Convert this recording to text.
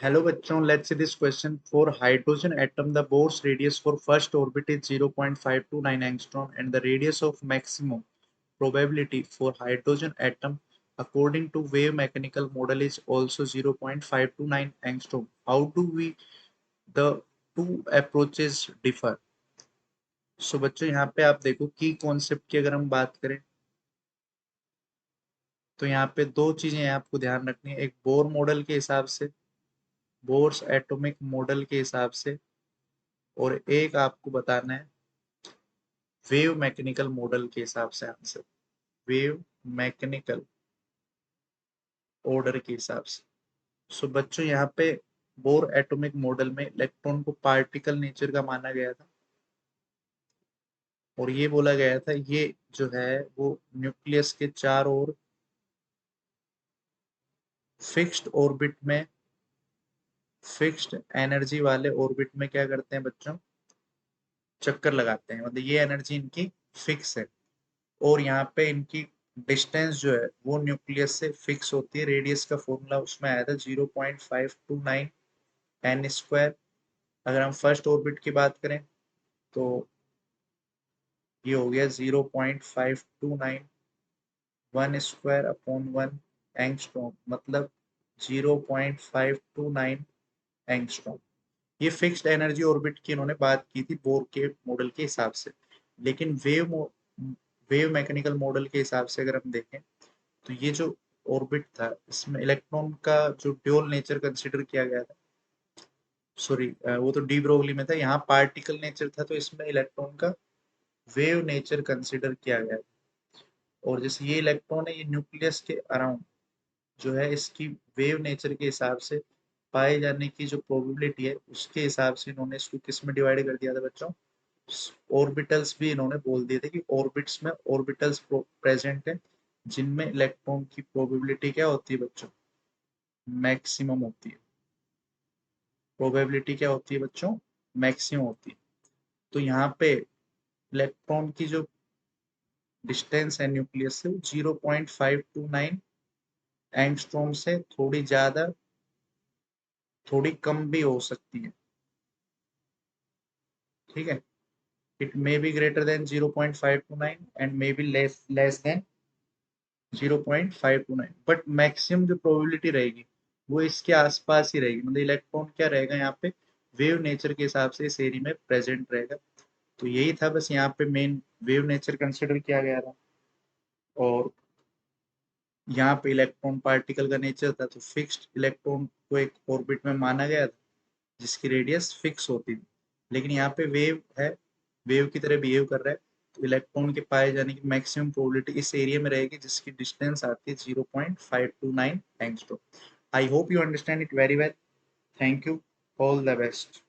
Hello बच्चों, let's see this question. For hydrogen atom, the Bohr's radius for first orbit is 0.529 angstrom and the radius of maximum probability for hydrogen atom according to wave mechanical model is also 0.529 angstrom. How do we the two approaches differ? So बच्चों यहाँ पे आप देखो की concept की अगर हम बात करें तो यहाँ पे दो चीजें आपको ध्यान रखनी है। एक बोर मॉडल के हिसाब से, बोर्स एटॉमिक मॉडल के हिसाब से, और एक आपको बताना है वेव मैकेनिकल मॉडल के हिसाब से आंसर, वेव मैकेनिकल ऑर्डर के हिसाब से। सो बच्चों यहाँ पे बोर एटॉमिक मॉडल में इलेक्ट्रॉन को पार्टिकल नेचर का माना गया था और ये बोला गया था ये जो है वो न्यूक्लियस के चार ओर फिक्स्ड ऑर्बिट में, फिक्स्ड एनर्जी वाले ऑर्बिट में क्या करते हैं बच्चों, चक्कर लगाते हैं। मतलब ये एनर्जी इनकी फिक्स है और यहाँ पे इनकी डिस्टेंस जो है वो न्यूक्लियस से फिक्स होती है। रेडियस का फॉर्मूला उसमें आया था 0.529 एन स्क्वायर। अगर हम फर्स्ट ऑर्बिट की बात करें तो ये हो गया 0.529 one square upon one angstrom, मतलब 0.529 एंगस्ट्रॉम। ये फिक्स्ड एनर्जी ऑर्बिट की इन्होंने बात की थी बोर के मॉडल के हिसाब से। लेकिन वेव मैकेनिकल मॉडल के हिसाब से अगर हम देखें तो ये जो ऑर्बिट था इसमें इलेक्ट्रॉन का जो ड्यूल नेचर कंसीडर किया गया था, सॉरी वो तो डी ब्रोगली में था, यहाँ पार्टिकल नेचर था तो इसमें इलेक्ट्रॉन का वेव नेचर कंसीडर किया गया था। और जैसे ये इलेक्ट्रॉन है ये न्यूक्लियस के अराउंड जो है इसकी वेव नेचर के हिसाब से पाए जाने की जो प्रोबेबिलिटी है उसके हिसाब से इन्होंने इसको किस में डिवाइड कर दिया था बच्चों, ऑर्बिटल्स भी इन्होंने बोल दिए थे कि ऑर्बिट्स में ऑर्बिटल्स प्रेजेंट है जिनमें इलेक्ट्रॉन की प्रोबेबिलिटी क्या होती है बच्चों, मैक्सिमम होती है। प्रोबेबिलिटी क्या होती है बच्चों, मैक्सिमम होती है। तो यहाँ पे इलेक्ट्रॉन की जो डिस्टेंस है न्यूक्लियस से 0.529 एंगस्ट्रॉम से थोड़ी ज्यादा थोड़ी कम भी हो सकती है। ठीक है, it may be greater than 0.529 and may be less than 0.529, but maximum जो प्रोबेबिलिटी रहेगी वो इसके आसपास ही रहेगी। मतलब इलेक्ट्रॉन क्या रहेगा यहाँ पे वेव नेचर के हिसाब से इस एरिया में प्रेजेंट रहेगा। तो यही था बस, यहाँ पे मेन वेव नेचर कंसिडर किया गया था और यहाँ पे इलेक्ट्रॉन पार्टिकल का नेचर था तो फिक्स्ड इलेक्ट्रॉन को एक ऑर्बिट में माना गया था जिसकी रेडियस फिक्स होती थी। लेकिन यहाँ पे वेव है, वेव की तरह बिहेव कर रहा है तो इलेक्ट्रॉन के पाए जाने की मैक्सिमम प्रोबेबिलिटी इस एरिया में रहेगी जिसकी डिस्टेंस आती है 0.529 angstrom. I hope you understand it very well. Thank you, all the best.